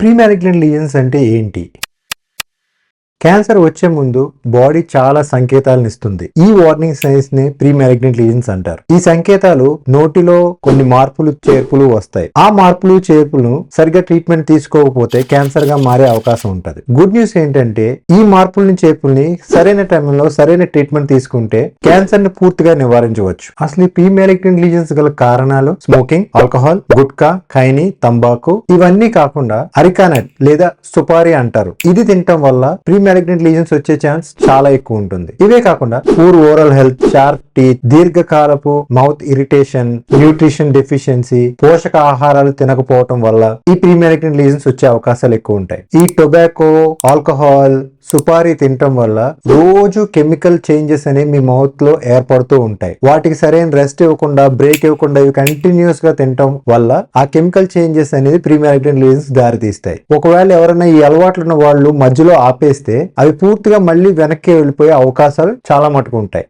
Pre malignant lesions అంటే ఏంటి? Cancer వచ్చే ముందు బాడీ చాలా సంకేతాలను ఇస్తుంది. ఈ వార్నింగ్ సైన్స్ ని ప్రీ మ్యాలిగ్నెంట్ లీజన్స్ అంటారు. ఈ సంకేతాలు నోటిలో కొన్ని మార్పులు చేర్పులు వస్తాయి. ఆ మార్పులు చేర్పులను సరిగ్గా ట్రీట్మెంట్ తీసుకోకపోతే క్యాన్సర్ గా మారే అవకాశం ఉంటుంది. గుడ్ న్యూస్ ఏంటంటే ఈ మార్పుల్ని చేర్పుల్ని సరైన టైంలో సరైన ట్రీట్మెంట్ తీసుకుంటే క్యాన్సర్ ని పూర్తిగా నివారించవచ్చు. అసలు ఈ ప్రీ మ్యాలిగ్నెంట్ లీజన్స్ గల కారణాలు స్మోకింగ్, ఆల్కహాల్, గుట్కా, ఖైనీ, తంబాకు ఇవన్నీ కాకుండా అరికానట్ లేదా సుపారీ అంటారు. ఇది తినటం వల్ల ప్రీ మ్యాలిగ్నెంట్ లీజన్స్ వచ్చే ఛాన్స్ చాలా ఎక్కువ ఉంటుంది. ఇవే కాకుండా poor oral health, sharp teeth, దీర్ఘకాలపు మౌత్ ఇరిటేషన్, న్యూట్రిషన్ డెఫిషియన్సీ, పోషక ఆహారాలు తినకపోవటం వల్ల ఈ ప్రీ మ్యాలిగ్నెంట్ లీజన్స్ వచ్చే అవకాశాలు ఎక్కువ ఉంటాయి. ఈ టొబాకో, ఆల్కహాల్, సుపారీ తినటం వల్ల రోజు కెమికల్ చేంజెస్ అనేవి మీ మౌత్ లో ఏర్పడుతూ ఉంటాయి. వాటికి సరైన రెస్ట్ ఇవ్వకుండా, బ్రేక్ ఇవ్వకుండా ఇవి కంటిన్యూస్ గా తినటం వల్ల ఆ కెమికల్ చేంజెస్ అనేది ప్రీ మ్యాలిగ్నెంట్ లీజన్స్ దారితీస్తాయి. ఒకవేళ ఎవరైనా ఈ అలవాట్లు ఉన్న వాళ్ళు మధ్యలో ఆపేస్తే అవి పూర్తిగా మళ్ళీ వెనక్కి వెళ్ళిపోయే అవకాశాలు చాలా మటుకు ఉంటాయి.